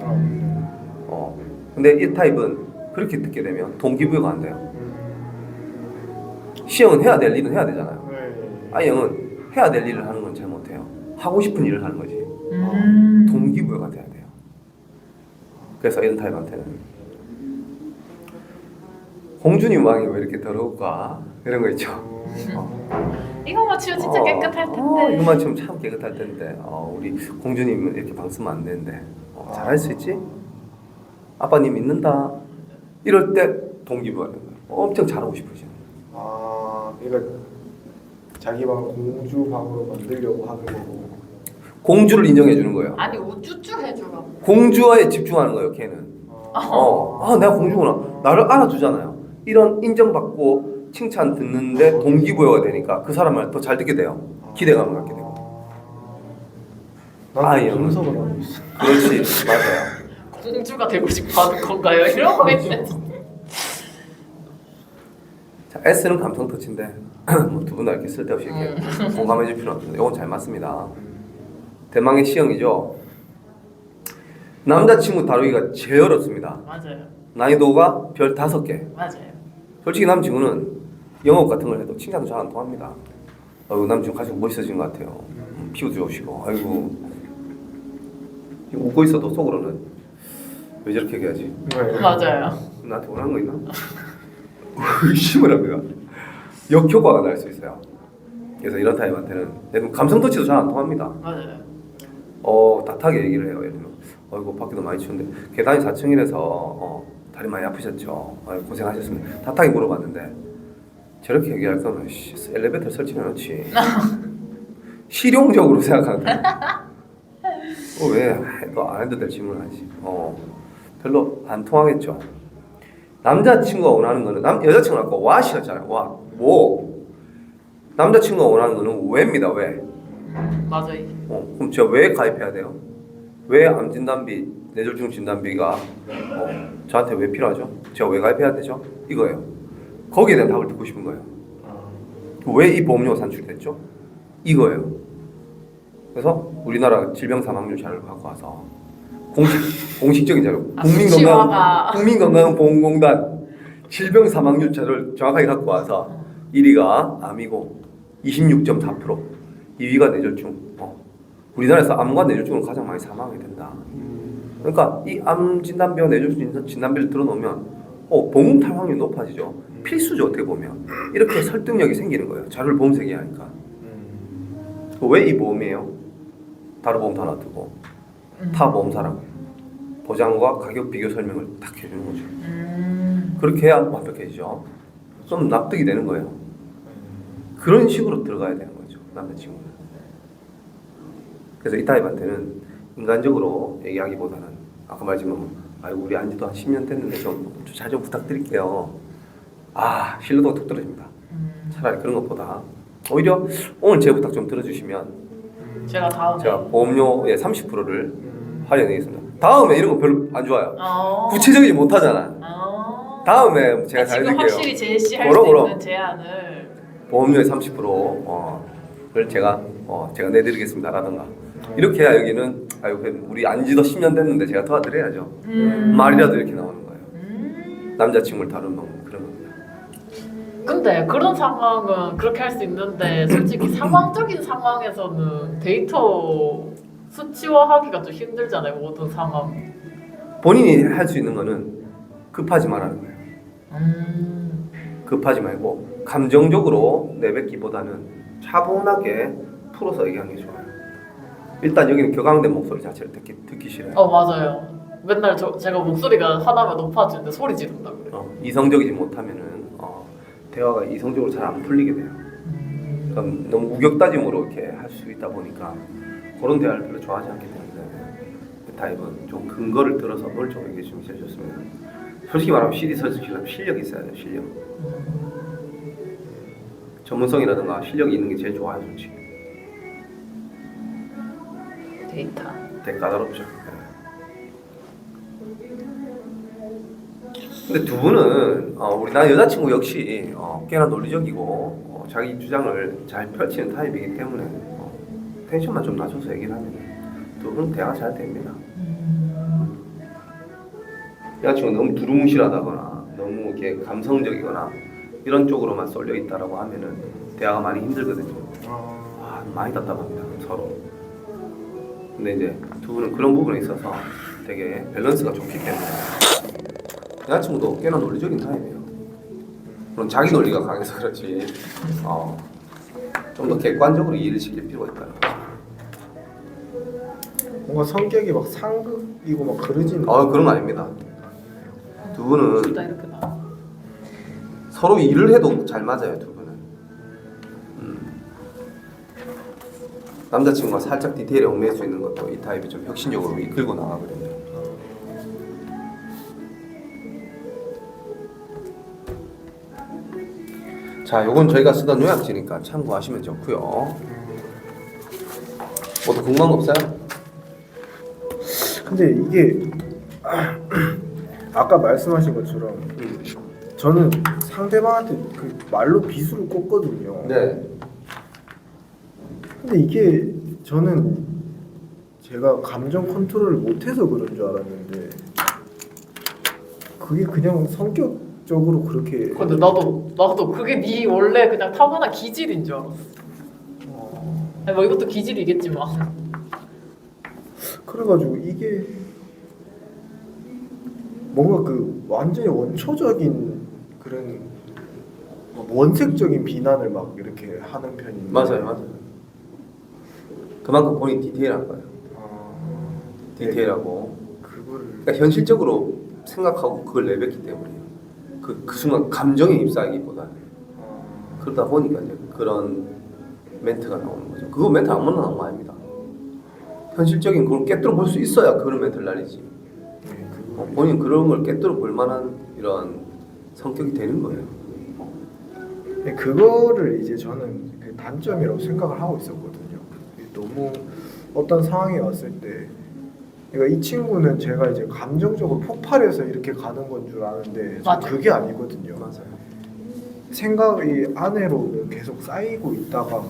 근데 이 타입은 그렇게 듣게 되면 동기부여가 안 돼요. C형은 해야 될 일은 해야 되잖아요. I형은 해야 될 일을 하는 건 잘 못해요. 하고 싶은 일을 하는 거지. 동기부여가 돼야 돼요. 그래서 이런 타입한테는 홍준이 왕이 왜 이렇게 더러울까? 이런 거 있죠.
이거만 치우면 진짜 깨끗할 텐데.
이것만 치우면 참 깨끗할 텐데. 우리 공주님은 이렇게 방 쓰면 안 되는데. 잘할 수 있지? 아빠님 믿는다. 이럴 때 동기부여하는 거예요. 엄청 잘하고 싶으시는 거예요.
그러니까 자기 방을 공주 방으로 만들려고 하는 거고.
공주를 인정해 주는 거예요.
아니 우쭈쭈 해주라고.
공주에 집중하는 거예요, 걔는. 내가 공주구나. 나를 알아주잖아요. 이런 인정받고 칭찬 듣는데 동기부여가 되니까 그 사람 말 더 잘 듣게 돼요. 기대감을 갖게 되고.
나도
아이언은.
분석을 하고 있어.
그렇지, 맞아요.
공주가 되고 싶어 하는 건가요? 이런 거 있네.
자, S는 감성 터치인데 뭐 두 분 다 이렇게 쓸데없이 이렇게 공감해 줄 필요는 없는데 이건 잘 맞습니다. 대망의 C형이죠. 남자친구 다루기가 제일 어렵습니다.
맞아요.
난이도가 별 5개.
맞아요.
솔직히 남친구는 영업 같은 걸 해도 칭찬도 잘 안 통합니다. 아이고 남친구 가지고 멋있어진 것 같아요. 피부 좋으시고 아이고 웃고 있어도 속으로는 왜 저렇게 얘기하지?
맞아요.
나한테 원하는 거 있나? 의심을 합니다. 역효과가 날 수 있어요. 그래서 이런 타입한테는 감성 터치도 잘 안 통합니다.
맞아요.
따뜻하게 얘기를 해요. 예를 들면 이거 밖에도 많이 추운데 계단이 4층이라서 다리 많이 아프셨죠? 고생하셨습니다. 따뜻하게 물어봤는데 저렇게 얘기할 거면 엘리베이터 설치해놓지. 실용적으로 생각하는데 왜 너 안 해도 될 질문을 하지. 별로 안 통하겠죠. 남자친구가 원하는 거는 여자친구가 아까 와시였잖아요. 뭐 남자친구가 원하는 거는 왜입니다. 왜?
맞아요.
그럼 제가 왜 가입해야 돼요? 왜 암진단비, 뇌졸중 진단비가 저한테 왜 필요하죠? 제가 왜 가입해야 되죠? 이거예요. 거기에 대한 답을 듣고 싶은 거예요. 왜 이 보험료가 산출됐죠? 이거예요. 그래서 우리나라 질병사망률 자료를 갖고 와서 공식적인 자료, 국민건강보험공단 질병사망률 자료를 정확하게 갖고 와서 1위가 암이고 26.4%, 2위가 뇌졸중. 우리나라에서 암과 뇌졸중으로 가장 많이 사망하게 된다. 그러니까 이 암 진단비와 뇌졸중 진단비를 들어놓으면 보험 탈 확률이 높아지죠. 필수죠. 어떻게 보면 이렇게 설득력이 생기는 거예요. 자료를 보면서 얘기하니까. 왜 이 보험이에요? 다른 보험 다 놔두고 타 보험사랑 보장과 가격 비교 설명을 딱 해주는 거죠. 그렇게 해야 완벽해지죠. 좀 납득이 되는 거예요. 그런 식으로 들어가야 되는 거죠. 남자친구는. 그래서 이 타입한테는 인간적으로 얘기하기보다는 아까 말했지만 아이고 우리 안지도 한 10년 됐는데 좀 잘 좀 부탁드릴게요. 신뢰도가 툭 떨어집니다. 차라리 그런 것보다 오히려 오늘 제 부탁 좀 들어주시면
제가 다음에
보험료의 30%를 할인하겠습니다. 다음에 이런 거 별로 안 좋아요. 구체적이지 못하잖아. 다음에 제가
지금
잘해드릴게요.
확실히 제시할 수 있는 제안을
보험료의 30%를 제가 내드리겠습니다라든가 이렇게 해야 여기는 우리 안지도 10년 됐는데 제가 도와드려야죠. 말이라도 이렇게 나오는 거예요. 남자친구를 다루는 그런 겁니다.
근데 그런 상황은 그렇게 할 수 있는데 솔직히 상황적인 상황에서는 데이터 수치화하기가 좀 힘들잖아요. 모든 상황.
본인이 할 수 있는 거는 급하지 말라는 거예요. 급하지 말고 감정적으로 내뱉기보다는 차분하게 풀어서 얘기하는 게 좋아요. 일단 여기는 격앙된 목소리 자체를 듣기 싫어요.
맞아요. 맨날 제가 목소리가 하나면 높아지는데 소리 지른다 그래요.
이성적이지 못하면은 대화가 이성적으로 잘 안 풀리게 돼요. 그럼 너무 우격다짐으로 이렇게 할 수 있다 보니까 그런 대화를 별로 좋아하지 않기 때문에 그 타입은 좀 근거를 들어서 노골적으로 얘기해 주면 제일 좋습니다. 솔직히 말하면 CD 설치하려면 실력이 있어야 돼요. 실력. 전문성이라든가 실력이 있는 게 제일 좋아요. 솔직히.
데이터.
되게 까다롭죠. 근데 두 분은 우리 나 여자친구 역시 꽤나 논리적이고 자기 주장을 잘 펼치는 타입이기 때문에 텐션만 좀 낮춰서 얘기를 하면 두 분은 대화가 잘 됩니다. 여자친구가 너무 두루뭉실하다거나 너무 이렇게 감성적이거나 이런 쪽으로만 쏠려 있다라고 하면은 대화가 많이 힘들거든요. 많이 답답합니다 서로. 근데 이제 두 분은 그런 부분에 있어서 되게 밸런스가 좋기 때문에 여자친구도 꽤나 논리적인 타입이에요. 물론 자기 논리가 강해서 그렇지 좀 더 객관적으로 이해를 시킬 필요가 있다는 거죠.
뭔가 성격이 막 상극이고 막 그러지는
그런 거 아닙니다. 두 분은
둘 다 이렇게 나.
서로 일을 해도 잘 맞아요. 두 분은. 남자친구가 살짝 디테일에 얽매일 수 있는 것도 이 타입이 좀 혁신적으로 이끌고 나가거든요. 자, 요건 저희가 쓰던 요약지니까 참고하시면 좋고요. 뭐 더 궁금한 거 없어요?
근데 이게 아까 말씀하신 것처럼 저는 상대방한테 그 말로 비수를 꽂거든요.
네.
근데 이게 저는 제가 감정 컨트롤을 못해서 그런 줄 알았는데 그게 그냥 성격적으로 그렇게.
근데 나도 그게 네 원래 그냥 타고난 기질인 줄 알았어. 아니, 뭐 이것도 기질이겠지만.
그래가지고 이게 뭔가 그 완전히 원초적인 그런 원색적인 비난을 막 이렇게 하는 편인데.
맞아요. 그만큼 본인이 디테일한 거예요. 디테일하고
그거를.
그러니까 현실적으로 생각하고 그걸 내뱉기 때문이에요. 그 순간 감정에 휩싸이기보다 그러다 보니까 이제 그런 멘트가 나오는 거죠. 그거 멘트 아무나 나오는 거 아닙니다. 현실적인 걸 깨뜨려 볼 수 있어야 그런 멘트를 날리지. 본인 그런 걸 깨뜨려 볼 만한 이런 성격이 되는 거예요.
그거를 이제 저는 그 단점이라고 생각을 하고 있었거든요. 너무 어떤 상황이 왔을 때, 그러니까 이 친구는 제가 이제 감정적으로 폭발해서 이렇게 가는 건 줄 아는데
맞아.
그게 아니거든요.
맞아요.
생각이 안으로 계속 쌓이고 있다가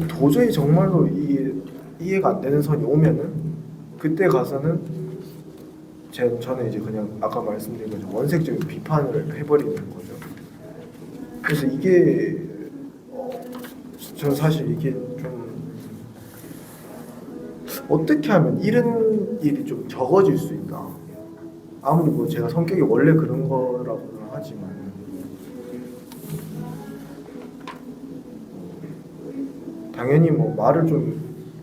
도저히 정말로 이해가 안 되는 선이 오면은 그때 가서는 저는 이제 그냥 아까 말씀드린 것처럼 원색적인 비판을 해버리는 거죠. 그래서 이게 저는 사실 이게 좀 어떻게 하면 이런 일이 좀 적어질 수 있나. 아무리 뭐 제가 성격이 원래 그런 거라고는 하지만 당연히 뭐 말을 좀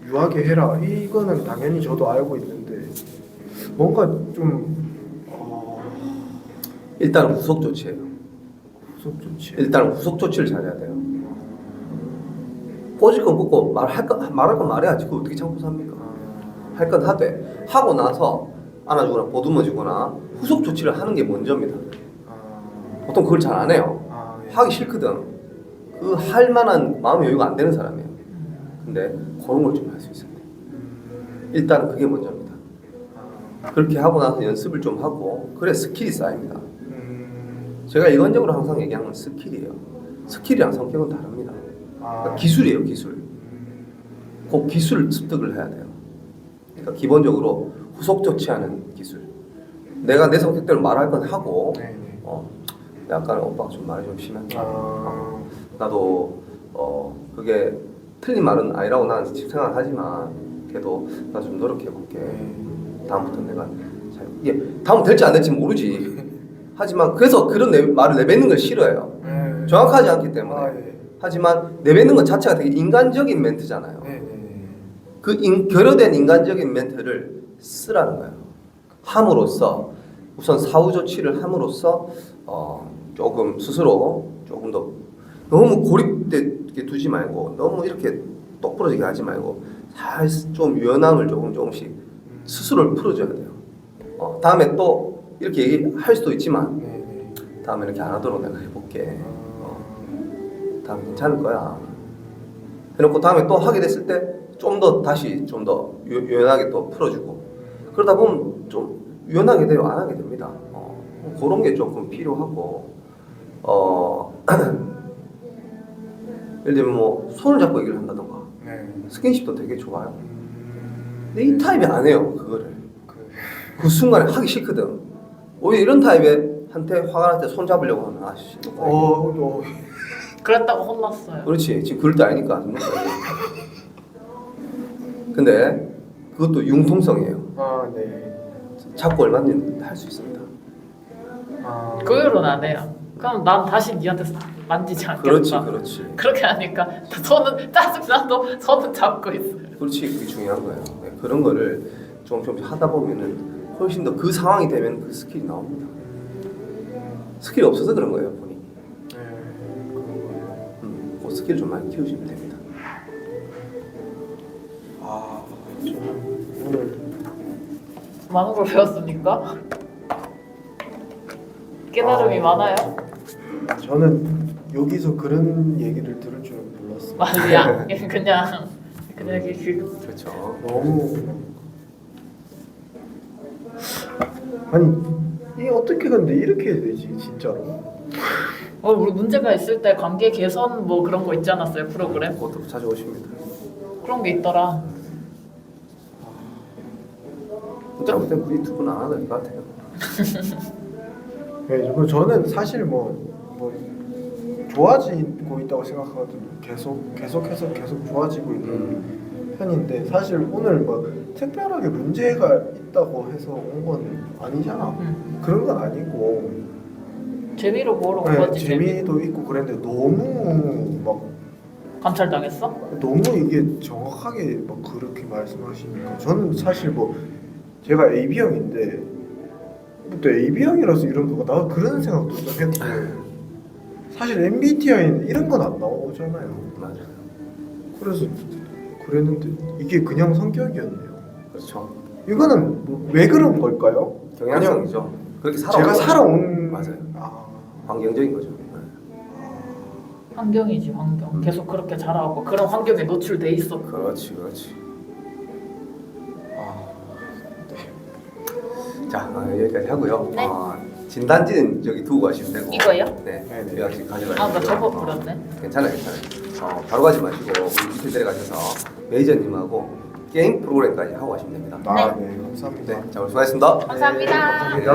유하게 해라 이거는 당연히 저도 알고 있는데 뭔가 좀
일단 후속 조치예요.
후속 조치.
일단 후속 조치를 잘해야 돼요. 꼬질 건 꽂고 말할 건 말해야지. 그거 어떻게 참고 삽니까? 할 건 하되 하고 나서 안아주거나 보듬어주거나 후속 조치를 하는 게 먼저입니다. 보통 그걸 잘 안 해요.
예.
하기 싫거든. 그 할 만한 마음의 여유가 안 되는 사람이에요. 근데 그런 걸 좀 할 수 있어야 돼. 일단은 그게 먼저입니다. 그렇게 하고 나서 연습을 좀 하고 그래 스킬이 쌓입니다. 제가 일관적으로 항상 얘기하는 건 스킬이에요. 스킬이랑 성격은 다릅니다. 그러니까 기술이에요, 기술. 그 기술을 습득을 해야 돼요. 그러니까 기본적으로 후속 조치하는 기술. 내가 내 성격대로 말할 건 하고, 약간 오빠가 좀 말이 좀 심했다. 나도 그게 틀린 말은 아니라고 나는 생각을 하지만 그래도 나 좀 노력해 볼게. 다음부터 내가 잘 이게 다음은 될지 안 될지 모르지. 하지만 그래서 그런 말을 내뱉는 걸 싫어해요. 정확하지 않기 때문에. 하지만 내뱉는 것 자체가 되게 인간적인 멘트잖아요. 그 결여된 인간적인 멘트를 쓰라는 거예요. 함으로써 우선 사후 조치를 함으로써 조금 스스로 조금 더 너무 고립되게 두지 말고 너무 이렇게 똑부러지게 하지 말고 잘 좀 유연함을 조금씩 스스로를 풀어줘야 돼요. 다음에 또 이렇게 얘기할 수도 있지만 다음에 이렇게 안 하도록 내가 해볼게. 다음에 괜찮을 거야. 해놓고 다음에 또 하게 됐을 때 좀 더 다시 좀 더 유연하게 또 풀어주고 그러다 보면 좀 유연하게 돼요. 안 하게 됩니다. 그런 게 조금 필요하고 예를 들면 뭐 손을 잡고 얘기를 한다던가 스킨십도 되게 좋아요. 근데 이 타입이 안 해요. 그거를 그 순간에 하기 싫거든. 오히려 이런 타입에 한테 화가 날 때 손 잡으려고 하는 아저씨.
그랬다고 혼났어요.
그렇지. 지금 그럴 때 아니니까 안 먹어요. 근데 그것도 융통성이에요. 잡고 얼마든지 할 수 있습니다.
그 이후로는 안 해요. 그럼 난 다시 니한테 만지지 않겠다.
그렇지.
그렇게 하니까 손은 짜증나도 손은 잡고 있어요.
그렇지. 그게 중요한 거예요. 네, 그런 거를 조금씩 하다 보면은 훨씬 더 그 상황이 되면 그 스킬이 나옵니다. 스킬이 없어서 그런 거예요, 본인이. 그 스킬 좀 많이 키우시면 됩니다.
많은 걸 배웠으니까 깨달음이 많아요.
저는 여기서 그런 얘기를 들을 줄은 몰랐어요.
맞아. 그냥 그
그렇죠.
너무 아니 이게 어떻게 근데 이렇게 해야 되지 진짜로?
우리 문제가 있을 때 관계 개선 뭐 그런 거 있지 않았어요 프로그램?
그것도 찾아오십니다.
그런 게 있더라.
제가 볼땐 우리 두 분은 안 하도 될 것 같아요.
네, 그리고 저는 사실 뭐 좋아지고 있다고 생각하거든요. 계속해서 계속 좋아지고 있는 편인데 사실 오늘 뭐 특별하게 문제가 있다고 해서 온 건 아니잖아. 그런 건 아니고
재미로 보러 온
네,
거지.
재미도 있고 그랬는데 너무 막
감찰당했어?
너무 이게 정확하게 막 그렇게 말씀하시니까 저는 사실 뭐 제가 AB형인데 또 AB형이라서 이런 거가 나 그런 생각도 좀 했고 사실 MBTI는 이런 건 안 나오잖아요.
맞아요.
그래서 그랬는데 이게 그냥 성격이었네요.
그렇죠.
이거는 뭐 왜 그런 걸까요?
경향성이죠. 그렇게
제가
살아온
살아온
맞아요.
아,
환경적인 거죠.
환경이지 환경. 계속 그렇게 자라고 그런 환경에 노출돼 있어.
그렇지, 그렇지.
아, 네.
자, 여기까지 하고요.
네.
진단지는 여기 두고 가시면 되고.
이거요?
네.
네, 네.
여기 가져가시면
아, 나 저거
되고요.
버렸네.
괜찮아요, 괜찮아요. 바로 가지 마시고 우리 밑에 내려가셔서 매니저님하고 게임 프로그램까지 하고 가시면 됩니다.
아, 네, 감사합니다.
네, 자, 오늘 수고하셨습니다.
감사합니다.
감사합니다.